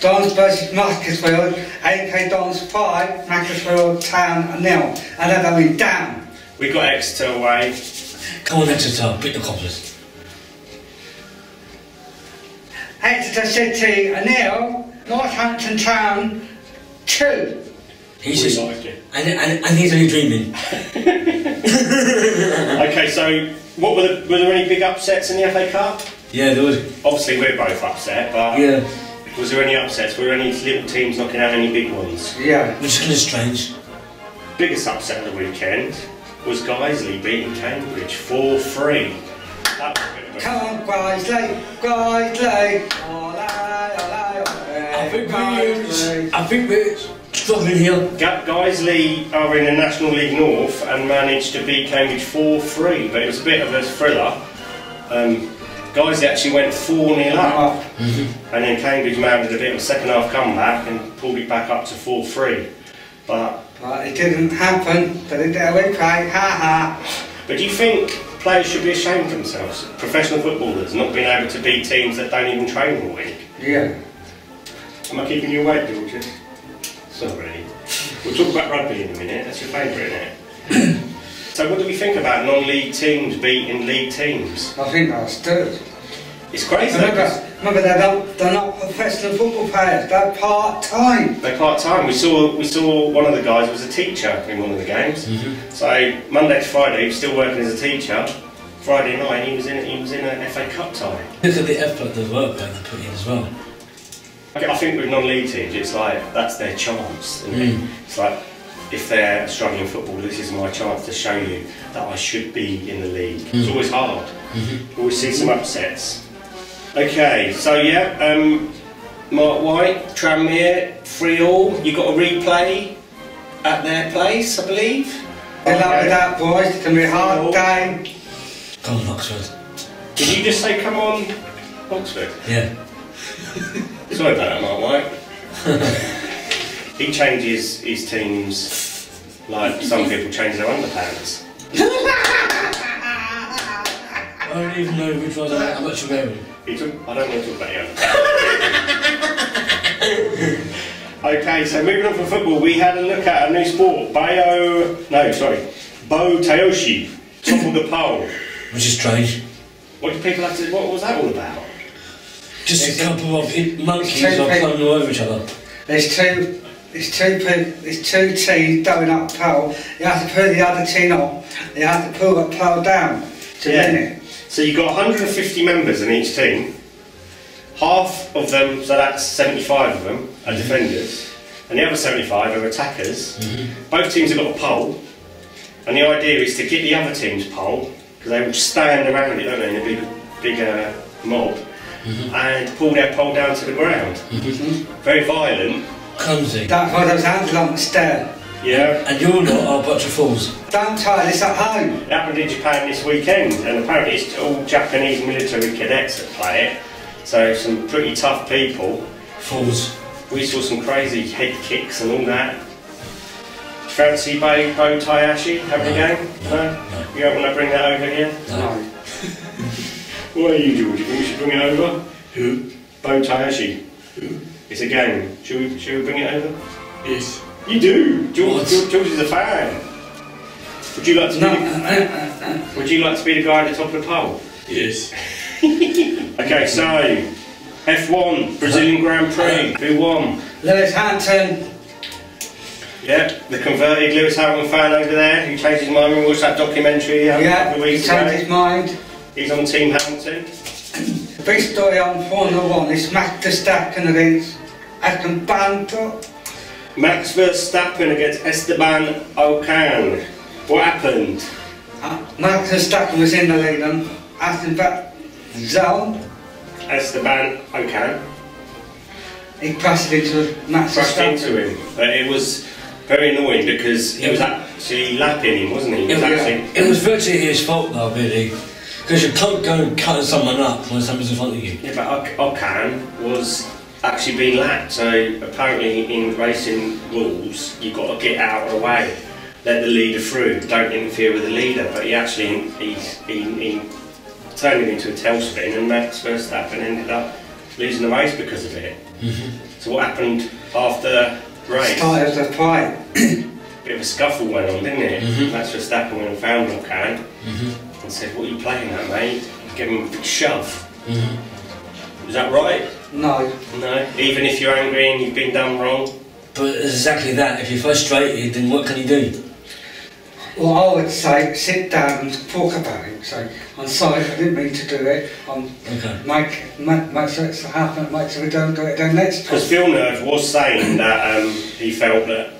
Dons versus Macclesfield, AK Dons 5, Macclesfield Town 0. And they're going down. We got Exeter away. Come on, Exeter, beat the Coppers. Exeter City 0, Northampton Town 2. He's We just, liked it. and he's only dreaming. Okay, so were there any big upsets in the FA Cup? Yeah, there was. Obviously, we're both upset, but Yeah, was there any upsets? Were any little teams knocking out any big ones? Yeah. which is kind of strange. Biggest upset of the weekend was Guiseley beating Cambridge 4-3. That was a bit of a... Come on, Guiseley, Guiseley. I think we're struggling here. Guiseley are in the National League North and managed to beat Cambridge 4-3, but it was a bit of a thriller. Guiseley actually went 4-0 up, and then Cambridge mounted a bit of a second half comeback and pulled it back up to 4-3. But it didn't happen, but it did replay, ha. But do you think players should be ashamed of themselves, professional footballers, not being able to beat teams that don't even train all week? Yeah. Am I keeping you awake, George? Sorry. We'll talk about rugby in a minute, that's your favourite, isn't it? So what do we think about non-league teams beating league teams? I think that's good. It's crazy though, 'cause Remember, they're not professional football players, they're part-time. they're part-time. We saw one of the guys was a teacher in one of the games. So Monday to Friday he was still working as a teacher. Friday night he was in a FA Cup tie. Look at the effort, the work that they put in as well. I think with non-league teams, it's like that's their chance. Isn't it? It's like if they're struggling football, this is my chance to show you that I should be in the league. It's always hard. You always see some upsets. Okay, so yeah, Mark White, Tranmere, 3-3. You got a replay at their place, I believe. Good luck with that, boys. It's going to be a hard game. Come on, Oxford. Did you just say come on, Oxford? Yeah. Sorry about that, Mark White. He changes his teams like some people change their underpants. I don't even know which ones I'm actually wearing. I don't want to talk about your underpants. Okay, so moving on from football, we had a look at a new sport, Bo Tayoshi, top of the pole. Which is strange. What did people have to? What was that all about? Just a couple of monkeys are climbing all over each other. There's two teams going up the pole. You have to pull the other team up. You have to pull the pole down to win it. So you've got 150 members in each team. Half of them, so that's 75 of them, are defenders, and the other 75 are attackers. Both teams have got a pole, and the idea is to get the other team's pole, because they will stand around it, don't they, in a big mob, and pull their pole down to the ground. Very violent. Clumsy. Don't hold those hands along the stair. Yeah. And you're not a bunch of fools. Don't try this at home. It happened in Japan this weekend, and apparently it's all Japanese military cadets that play it. So some pretty tough people. Fools. We saw some crazy head kicks and all that. Fancy Bo Tayashi having a game? No? You don't want to bring that over here? No. What are you, George? You think we should bring it over? Who? Bo Tayashi. Who? It's a game. Should we bring it over? Yes. You do! George What? is a fan. Would you like to be the guy at the top of the pole? Yes. Okay, so F1 Brazilian Grand Prix. Who won? Lewis Hampton. Yep, the converted Lewis Hamilton fan over there who changed his mind. We watched that documentary a couple of He weeks changed ago. his mind. He's on Team Hamilton. The big story on Formula 1 is Max Verstappen against Aston Martin. Max Verstappen against Esteban Ocon. What happened? Max Verstappen was in the lead and Aston zone. Esteban Ocon He crashed into Max crashed Verstappen. into him. But it was very annoying because he was actually lapping him, wasn't he? It was virtually his fault though, really. Because you can't go cutting someone up when someone's in front of you. Yeah, but Ocon was actually being lapped, so apparently in racing rules you've got to get out of the way, let the leader through, don't interfere with the leader. But he actually he turned it into a tailspin, and Max Verstappen ended up losing the race because of it. So what happened after race? Started the fight. Bit of a scuffle went on, didn't it? Max Verstappen went and found Lockhart and said, "What are you playing at, mate?" Give him a big shove. Was that right? No. No? Even if you're angry and you've been done wrong? But exactly that, if you're frustrated, then what can you do? Well, I would say sit down and talk about it. Say, I'm sorry, I didn't mean to do it. Okay. Make sure it's happen, make sure we don't do it again next time. Because Villeneuve was saying that he felt that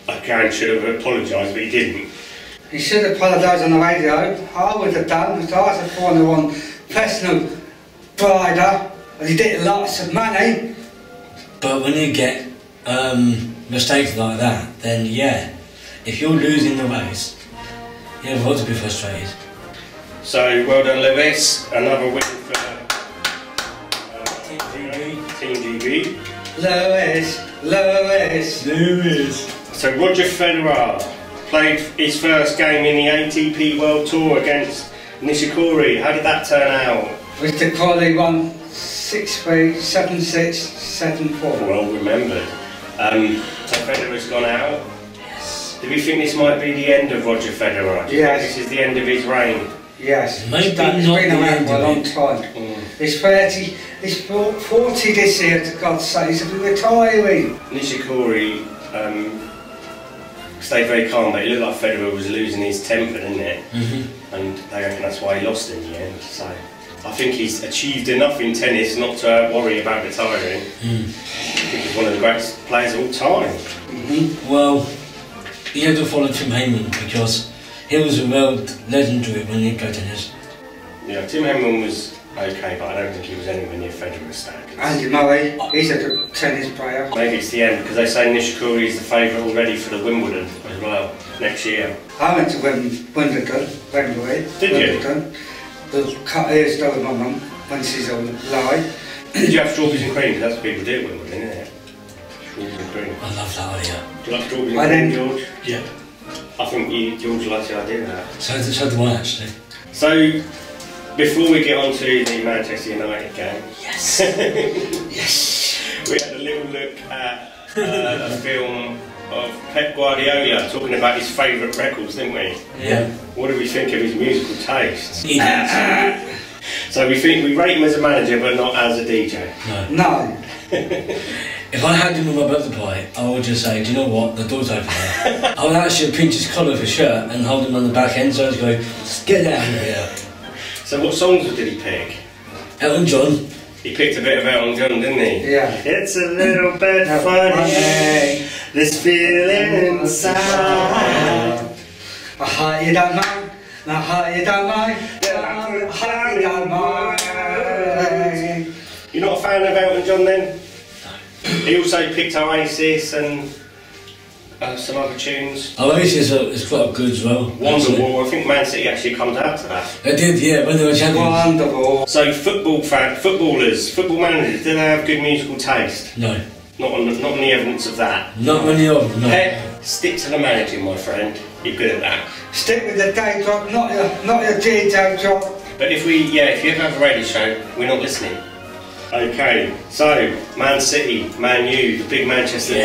Ocon should have apologised, but he didn't. He should apologise on the radio. I would have done, because I was a Formula 1 professional rider, and he did lots of money. But when you get mistakes like that, then yeah, if you're losing the race, you have got to be frustrated. So, well done Lewis, another win for Team GB. Lewis. So Roger Federer played his first game in the ATP World Tour against Nishikori. How did that turn out? Mr. Colley won 6-3, 7-6, 7-4. Well remembered. So Federer's gone out. Yes. Do we think this might be the end of Roger Federer? Do you think this is the end of his reign? Yes, Maybe he's not been the around end for a of long it. time. He's 30, he's 40 this year, to God's sake, he's retiring. Nishikori stayed very calm, but it looked like Federer was losing his temper, didn't it? And they reckon that's why he lost in the end. So I think he's achieved enough in tennis not to worry about retiring. I think he's one of the greatest players of all time. Well, he had to follow Tim Heyman because he was a world legendary when he played tennis. Yeah, Tim Heyman was okay, but I don't think he was anywhere near Federer's standards. Andy Murray, he's a good tennis player. Maybe it's the end, because they say Nishikori is the favourite already for the Wimbledon as well, next year. I went to Wimbledon, Wembley. Did you? The cut ears ago with my mum when she's alive. Did you have strawberries and cream? Because that's what people do at Wimbledon, isn't it? Strawberries and cream. I love that idea. Do you like strawberries I and cream, then- George? Yeah. I think George likes the idea of that. So do I actually. So, before we get on to the Manchester United game, Yes. Yes. we had a little look at a film of Pep Guardiola talking about his favourite records, didn't we? Yeah. What do we think of his musical tastes? Idiots. So we rate him as a manager, but not as a DJ. No. No. If I had him with my birthday party, I would just say, do you know what, the door's open there. I would actually pinch his collar of his shirt and hold him on the back end so I'd go, get out of here. So what songs did he pick? Elton John. He picked a bit of Elton John, didn't he? Yeah. It's a little bit funny, this feeling inside. I heart you don't mind, I heart you don't mind, I heart you don't mind. You're not a fan of Elton John then? He also picked Oasis and some other tunes. Oasis is quite good as well. Wonderwall, I think Man City actually comes out to that. They did, yeah, when they were champions. Wonderful. So football managers, do they have good musical taste? No. Not on the evidence of that. Not many of them, no. Pep, stick to the managing, my friend. You're good at that. Stick with the day job, not your DJ job. But if you ever have a radio show, we're not listening. Okay, so Man City, Man U, the big Manchester derby.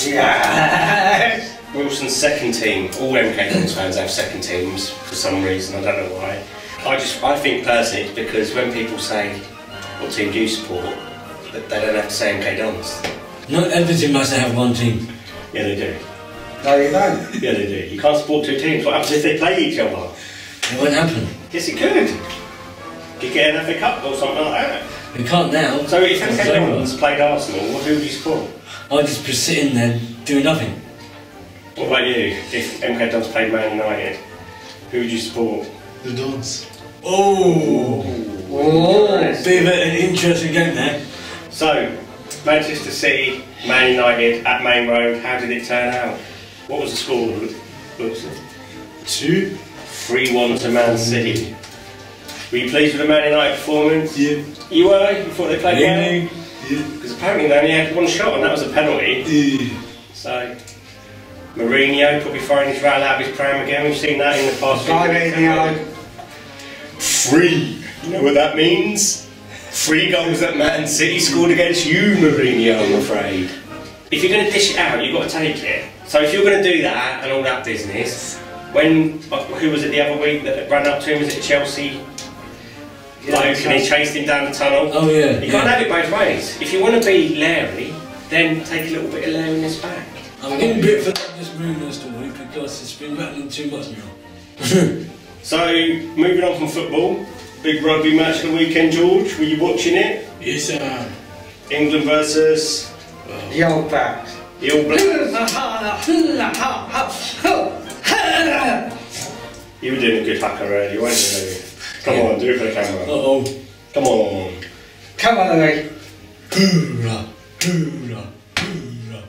Yes. Wilson's second team. All MK Dons fans have second teams for some reason. I don't know why. I think personally it's because when people say what team do you support, that they don't have to say MK Dons. Not every team must have one team. Yeah, they do. No, you don't. Yeah, they do. You can't support two teams. What happens if they play each other? It won't happen. Yes, it could. You could get an FA Cup or something like that. We can't now. So if It's MK over. Dons played Arsenal, who would you support? I'd just be sitting there doing nothing. What about you? If MK Dons played Man United, who would you support? The Dons. Oh, bit of an interesting game there. So, Manchester City, Man United at Main Road, how did it turn out? What was the score, Wilson? 2. 3-1 to Man City. Were you pleased with the Man United performance? Yeah. You were? You thought they played well? Yeah. Because apparently they only had one shot and that was a penalty. Yeah. So, Mourinho probably firing his rattle out of his pram again. We've seen that in the past few weeks, haven't we? 5-8. Free. You know what that means? 3 goals that Man City scored against you, Mourinho, I'm afraid. If you're going to dish it out, you've got to take it. So if you're going to do that and all that business, who was it the other week that ran up to him? Was it Chelsea? Bloke, and he chased him down the tunnel. Oh yeah. You can't have it both ways. If you want to be Larry, then take a little bit of Larryness back. I'm getting a bit for this rumour story because it's been rattling too much now. So, moving on from football, big rugby match of the weekend, George. Were you watching it? Yes, sir. England versus The All Blacks. the All Blacks. You were doing a good hacker earlier, weren't you? Come on, do it for the camera. Uh-oh. Come on. Come on, Louis. Hoorah, hoorah, hoorah.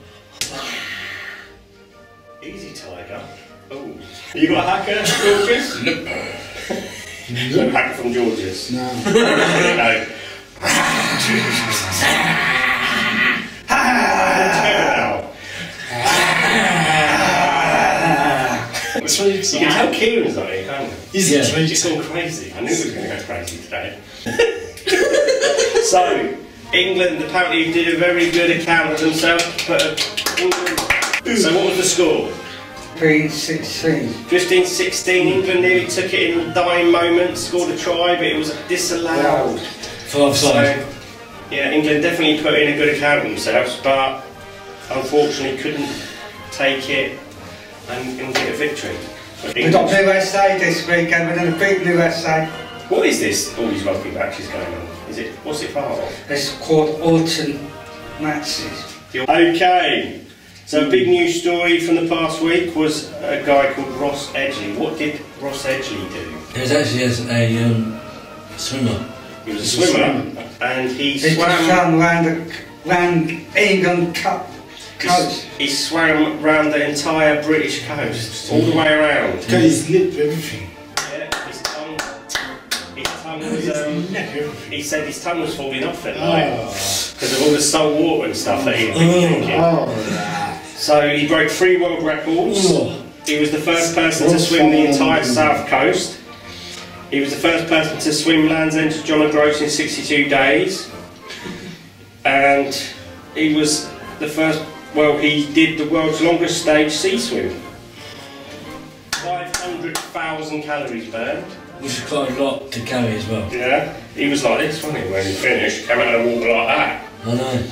Easy, Tiger. Oh. You got a hacker, Georges? No hacker from Georges. No. No. It's really You can exciting. tell Kieran's not here, can't you? He's Yeah. really It's gone crazy. I knew it was going to go crazy today. So, England apparently did a very good account of themselves, but England. So, what was the score? 3-16. 15-16. England nearly took it in the dying moment, scored a try, but it was disallowed. For offside. So, yeah, England definitely put in a good account of themselves, but unfortunately couldn't take it and get a victory. We've got USA this weekend, we're going to beat USA. What is this? All these rugby matches going on? Is it? What's it part of? It's called autumn matches. Okay. So a big news story from the past week was a guy called Ross Edgley. What did Ross Edgley do? He was actually a swimmer. He was a swimmer, and he He swam round England coast. He swam around the entire British coast, all the way around. Got his lip, everything. Yeah, his tongue was. Neck, everything. He said his tongue was falling off at night Oh. because of all the salt water and stuff that he had been drinking. Oh, So he broke 3 world records. He was the first person to swim the entire south coast. He was the first person to swim Land's End to John O'Groats in 62 days. And he was the first, well, he did the world's longest stage sea swim. 500,000 calories burned. Which is quite a lot to carry as well. Yeah, he was like this, wasn't he, when he finished? Came out of the water like that. I know.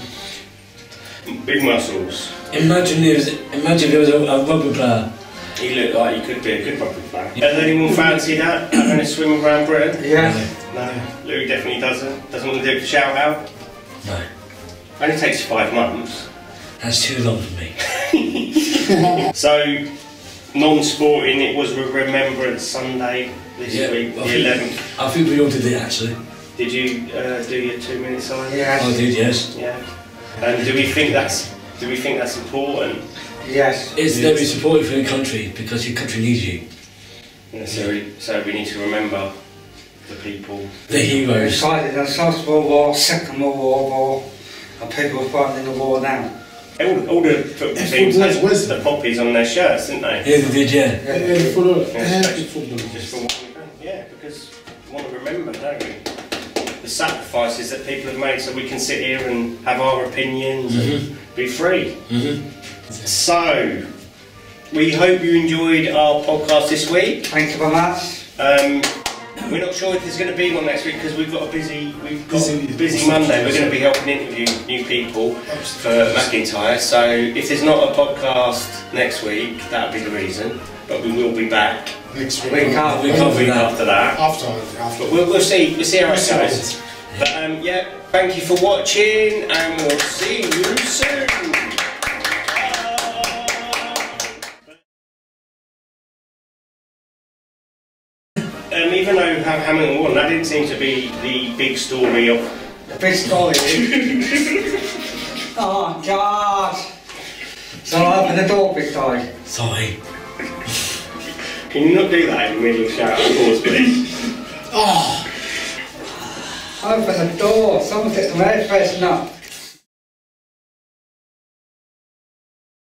Big muscles. Imagine there was a rugby player. He looked like he could be a good rugby player. Has anyone fancied that? Having a swim around Britain? Yes. No. Louis definitely doesn't. Doesn't want to do it for shout out. No. Only takes you 5 months. That's too long for me. So, non-sporting, it was Remembrance Sunday this week, the 11th. I think we all did it actually. Did you do your 2-minute silence? Yes. I did, yes. Yeah. And do we think that's important? Yes. It's to be supported for your country because your country needs you. Yeah, so we need to remember the people. The heroes. Fighting the First World War, Second World War, and people fighting in the war now. All the football teams had the poppies on their shirts, didn't they? Yeah, they did, yeah. Just for one event. Yeah, because we want to remember, don't we? The sacrifices that people have made so we can sit here and have our opinions and be free. So, we hope you enjoyed our podcast this week. Thank you very much. We're not sure if there's going to be one next week because we've got a busy Monday. We're going to be helping interview new people for McIntyre. So if there's not a podcast next week, that'll be the reason. But we will be back Next week week. after that. After. But we'll see how it goes. But yeah, thank you for watching, and we'll see you soon. Even though Hamilton won, that didn't seem to be the big story of. The big story. Oh God! So I open the door big time. Sorry. Can you not do that in the middle of shout out, pause, please? Open the door. Someone get the air freshener up.